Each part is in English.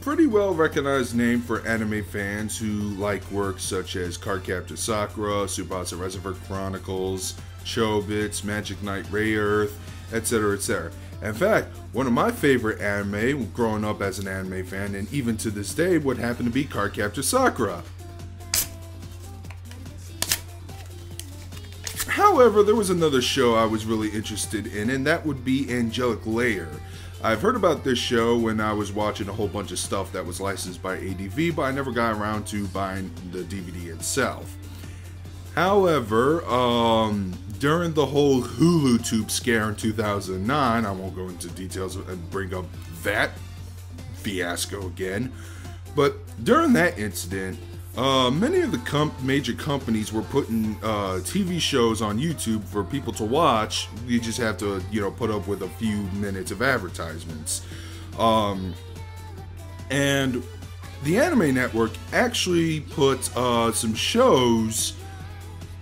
pretty well recognized name for anime fans who like works such as Cardcaptor Sakura, Tsubasa Reservoir Chronicles, Chobits, Magic Knight Rayearth, etc., etc. In fact, one of my favorite anime growing up as an anime fan, and even to this day, would happen to be Cardcaptor Sakura. However, there was another show I was really interested in, and that would be Angelic Layer. I've heard about this show when I was watching a whole bunch of stuff that was licensed by ADV, but I never got around to buying the DVD itself. However, during the whole Hulu Tube scare in 2009, I won't go into details and bring up that fiasco again, but during that incident, many of the major companies were putting TV shows on YouTube for people to watch. You just have to, put up with a few minutes of advertisements. And the Anime Network actually put some shows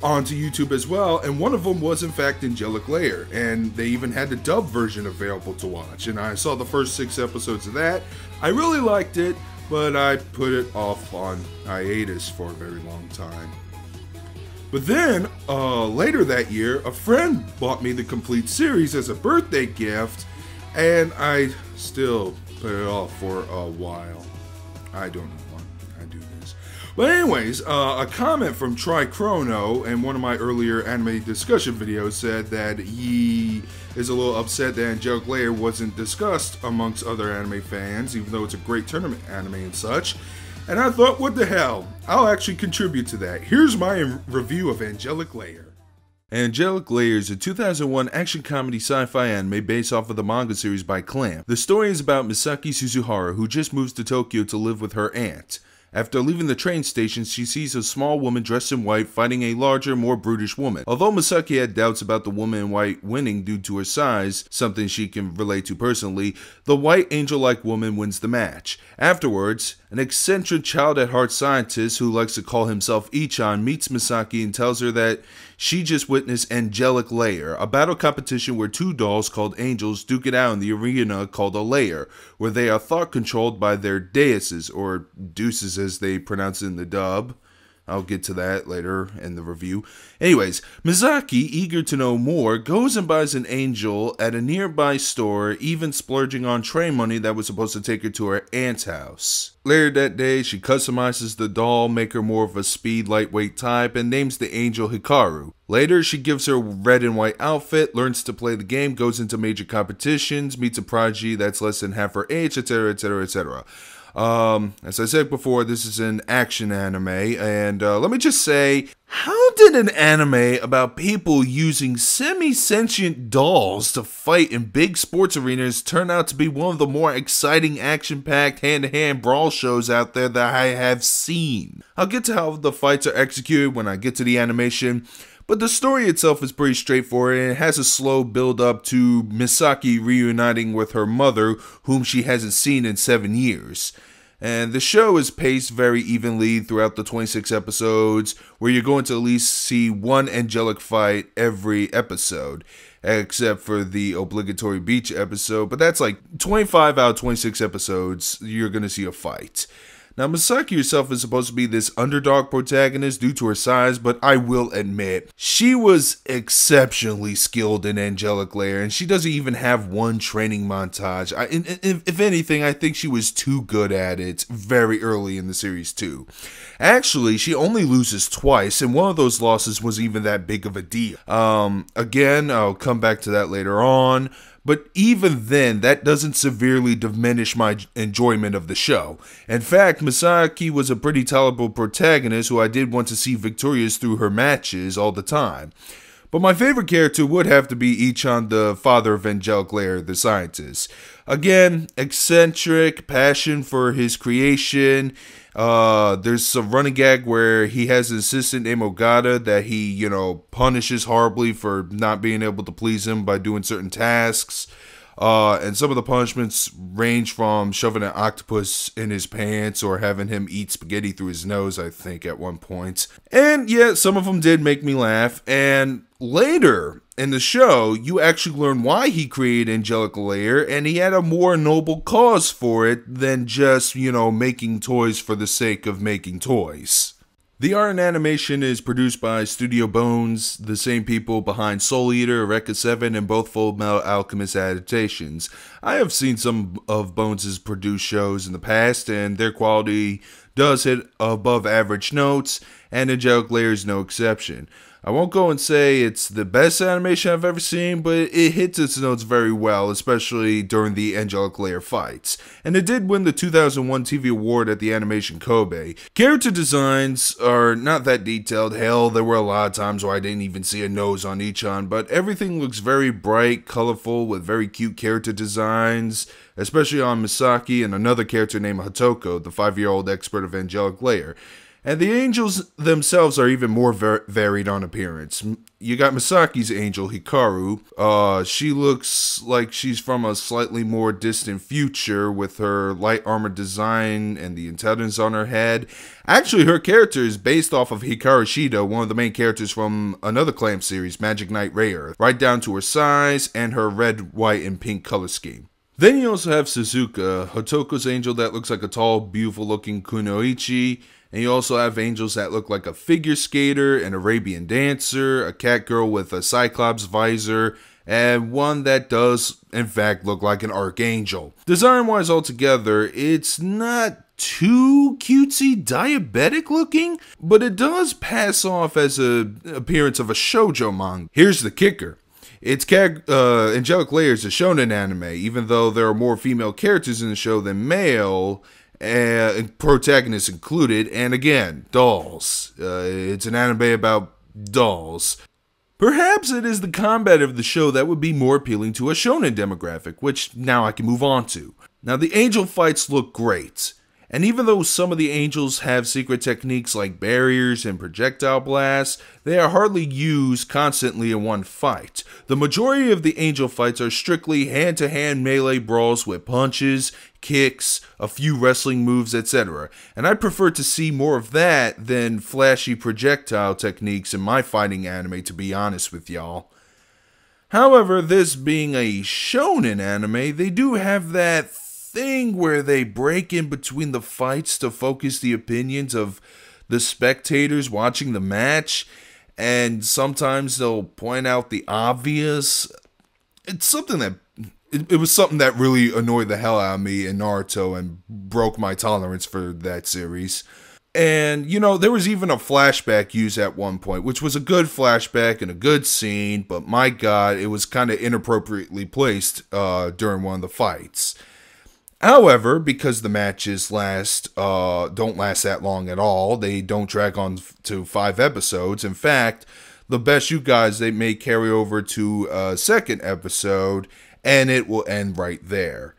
onto YouTube as well, and one of them was in fact Angelic Layer, and they even had the dub version available to watch, and I saw the first 6 episodes of that. I really liked it, but I put it off on hiatus for a very long time. But then, later that year, a friend bought me the complete series as a birthday gift, and I still put it off for a while. I don't know why I do this. But anyways, a comment from Trichrono in one of my earlier anime discussion videos said that he is a little upset that Angelic Layer wasn't discussed amongst other anime fans, even though it's a great tournament anime and such. And I thought, what the hell? I'll actually contribute to that. Here's my review of Angelic Layer. Angelic Layer is a 2001 action comedy sci-fi anime based off of the manga series by Clamp. The story is about Misaki Suzuhara, who just moves to Tokyo to live with her aunt. After leaving the train station, she sees a small woman dressed in white fighting a larger, more brutish woman. Although Misaki had doubts about the woman in white winning due to her size, something she can relate to personally, the white angel-like woman wins the match. Afterwards, an eccentric child-at-heart scientist who likes to call himself Ichan meets Misaki and tells her that she just witnessed Angelic Layer, a battle competition where 2 dolls called angels duke it out in the arena called a layer, where they are thought-controlled by their deuses, or deuces as they pronounce it in the dub. I'll get to that later in the review. Anyways, Misaki, eager to know more, goes and buys an angel at a nearby store, even splurging on train money that was supposed to take her to her aunt's house. Later that day, she customizes the doll, make her more of a speed, lightweight type, and names the angel Hikaru. Later, she gives her a red and white outfit, learns to play the game, goes into major competitions, meets a prodigy that's less than half her age, etc., etc., etc. As I said before, this is an action anime, and let me just say, how did an anime about people using semi-sentient dolls to fight in big sports arenas turn out to be one of the more exciting action-packed hand-to-hand brawl shows out there that I have seen? I'll get to how the fights are executed when I get to the animation, but the story itself is pretty straightforward, and it has a slow build up to Misaki reuniting with her mother, whom she hasn't seen in 7 years. And the show is paced very evenly throughout the 26 episodes, where you're going to at least see one angelic fight every episode, except for the obligatory beach episode, but that's like 25 out of 26 episodes, you're going to see a fight. Now, Misaki herself is supposed to be this underdog protagonist due to her size, but I will admit, she was exceptionally skilled in Angelic Layer, and she doesn't even have one training montage. If anything, I think she was too good at it very early in the series too. Actually, she only loses twice, and one of those losses wasn't even that big of a deal. Again, I'll come back to that later on. But even then, that doesn't severely diminish my enjoyment of the show. In fact, Misaki was a pretty tolerable protagonist who I did want to see victorious through her matches all the time. But my favorite character would have to be Ichan, the father of Angelic Layer, the scientist. Again, eccentric, passion for his creation. There's some running gag where he has an assistant named Ogata that he, punishes horribly for not being able to please him by doing certain tasks. And some of the punishments range from shoving an octopus in his pants or having him eat spaghetti through his nose, I think, at one point. And yeah, some of them did make me laugh. And later, In the show, you actually learn why he created Angelic Layer, and he had a more noble cause for it than just, making toys for the sake of making toys. The art and animation is produced by Studio Bones, the same people behind Soul Eater, Eureka 7, and both Full Metal Alchemist adaptations. I have seen some of Bones' produced shows in the past, and their quality does hit above average notes, and Angelic Layer is no exception. I won't go and say it's the best animation I've ever seen, but it hits its notes very well, especially during the Angelic Layer fights. And it did win the 2001 TV award at the Animation Kobe. Character designs are not that detailed. Hell, there were a lot of times where I didn't even see a nose on Ichan, but everything looks very bright, colorful, with very cute character designs, especially on Misaki and another character named Hatoko, the 5-year-old expert of Angelic Layer. And the angels themselves are even more varied on appearance. You got Misaki's angel, Hikaru. She looks like she's from a slightly more distant future with her light armor design and the antennas on her head. Actually, her character is based off of Hikaru Shido, one of the main characters from another Clamp series, Magic Knight Ray-Earth, right down to her size and her red, white, and pink color scheme. Then you also have Suzuka, Hotoko's angel that looks like a tall, beautiful-looking kunoichi. And you also have angels that look like a figure skater, an Arabian dancer, a cat girl with a cyclops visor, and one that does, in fact, look like an archangel. Design-wise altogether, it's not too cutesy diabetic looking, but it does pass off as an appearance of a shoujo manga. Here's the kicker. Angelic Layer is a shonen anime, even though there are more female characters in the show than male, protagonists included, and again, dolls. It's an anime about dolls. Perhaps it is the combat of the show that would be more appealing to a shonen demographic, which now I can move on to. Now, the angel fights look great. And even though some of the angels have secret techniques like barriers and projectile blasts, they are hardly used constantly in one fight. The majority of the angel fights are strictly hand-to-hand melee brawls with punches, kicks, a few wrestling moves, etc. And I prefer to see more of that than flashy projectile techniques in my fighting anime, to be honest with y'all. However, this being a shonen anime, they do have that thing where they break in between the fights to focus the opinions of the spectators watching the match, and sometimes they'll point out the obvious. It's something that it was something that really annoyed the hell out of me in Naruto and broke my tolerance for that series. And, there was even a flashback used at one point, which was a good flashback and a good scene, but my god, it was kind of inappropriately placed during one of the fights. However, because the matches don't last that long at all, they don't drag on to 5 episodes. In fact, the best you guys, they may carry over to a second episode, and it will end right there.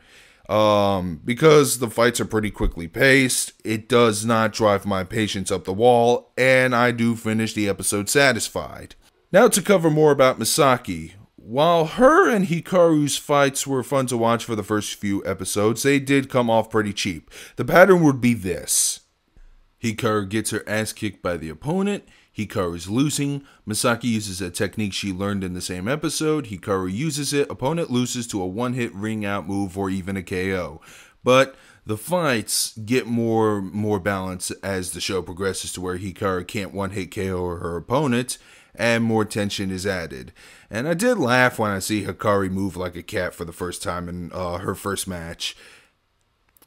Because the fights are pretty quickly paced, it does not drive my patience up the wall, and I do finish the episode satisfied. Now to cover more about Misaki. While her and Hikaru's fights were fun to watch for the first few episodes, they did come off pretty cheap. The pattern would be this. Hikaru gets her ass kicked by the opponent, Hikaru is losing, Misaki uses a technique she learned in the same episode, Hikaru uses it, opponent loses to a one-hit ring out move or even a KO. But the fights get more balanced as the show progresses to where Hikaru can't one-hit KO her opponent, and more tension is added. And I did laugh when I see Hikari move like a cat for the first time in her first match.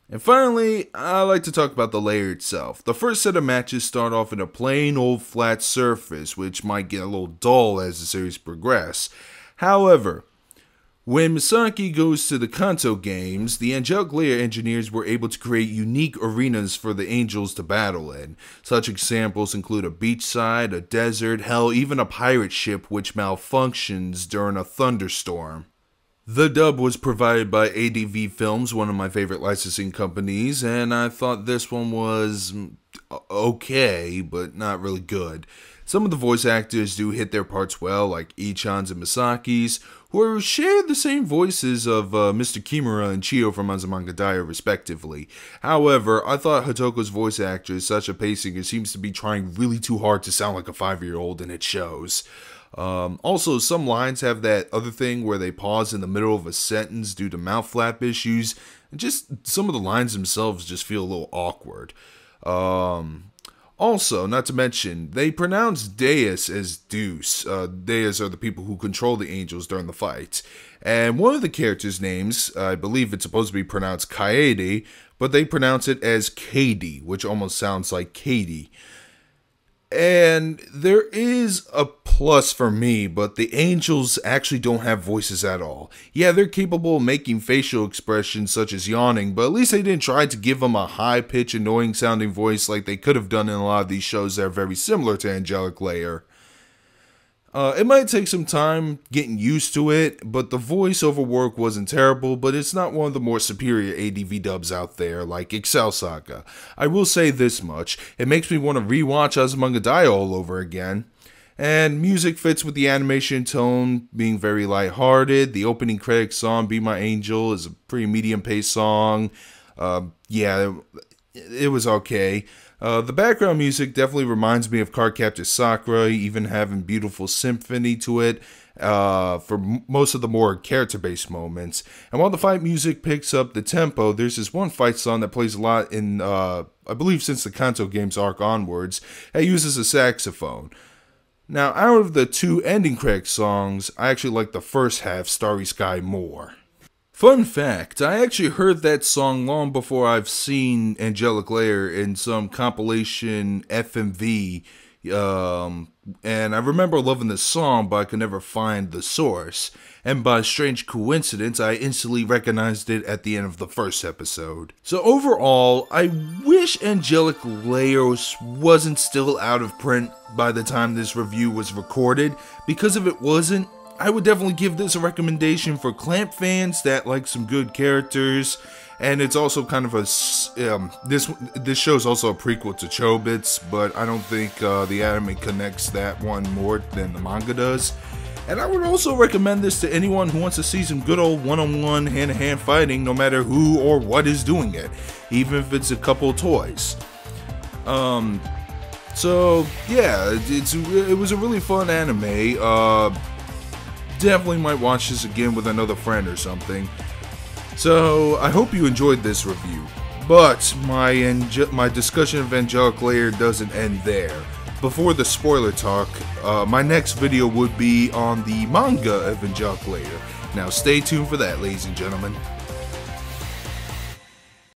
And finally, I like to talk about the layer itself. The first set of matches start off in a plain old flat surface, which might get a little dull as the series progresses. However, when Misaki goes to the Kanto games, the Angelic Layer engineers were able to create unique arenas for the angels to battle in. Such examples include a beachside, a desert, hell, even a pirate ship which malfunctions during a thunderstorm. The dub was provided by ADV Films, one of my favorite licensing companies, and I thought this one was okay, but not really good. Some of the voice actors do hit their parts well, like Ichan's and Misaki's, who share the same voices of Mr. Kimura and Chio from Azumanga Daioh, respectively. However, I thought Hotoko's voice actress, Sasha Paysinger, seems to be trying really too hard to sound like a 5-year-old, and it shows. Also, some lines have that other thing where they pause in the middle of a sentence due to mouth flap issues. And just some of the lines themselves just feel a little awkward. Also, not to mention, they pronounce Deus as Deuce. Deus are the people who control the angels during the fight. And one of the characters' names, I believe it's supposed to be pronounced Kaede, but they pronounce it as Katie, which almost sounds like Katie. And there is a plus for me, but the angels actually don't have voices at all. Yeah, they're capable of making facial expressions such as yawning, but at least they didn't try to give them a high-pitched, annoying-sounding voice like they could have done in a lot of these shows that are very similar to Angelic Layer. It might take some time getting used to it, but the voiceover work wasn't terrible, but it's not one of the more superior ADV dubs out there, like Excel Saga. I will say this much, it makes me want to rewatch Azumanga Daioh all over again. And music fits with the animation tone, being very lighthearted. The opening credits song, Be My Angel, is a pretty medium-paced song. Yeah, it was okay. The background music definitely reminds me of Cardcaptor Sakura, even having beautiful symphony to it for most of the more character-based moments. And while the fight music picks up the tempo, there's this one fight song that plays a lot in, I believe since the Kanto games arc onwards, that uses a saxophone. Now, out of the two ending credit songs, I actually like the first half, Starry Sky, more. Fun fact, I actually heard that song long before I've seen Angelic Layer in some compilation FMV, and I remember loving the song, but I could never find the source. And by strange coincidence, I instantly recognized it at the end of the first episode. So overall, I wish Angelic Layer wasn't still out of print by the time this review was recorded, because if it wasn't, I would definitely give this a recommendation for Clamp fans that like some good characters, and it's also kind of a this show is also a prequel to Chobits, but I don't think the anime connects that one more than the manga does. And I would also recommend this to anyone who wants to see some good old one-on-one, hand-to-hand fighting, no matter who or what is doing it, even if it's a couple toys. So yeah, it was a really fun anime. Definitely might watch this again with another friend or something. So I hope you enjoyed this review, but my discussion of Angelic Layer doesn't end there. Before the spoiler talk, my next video would be on the manga of Angelic Layer. Now stay tuned for that, ladies and gentlemen.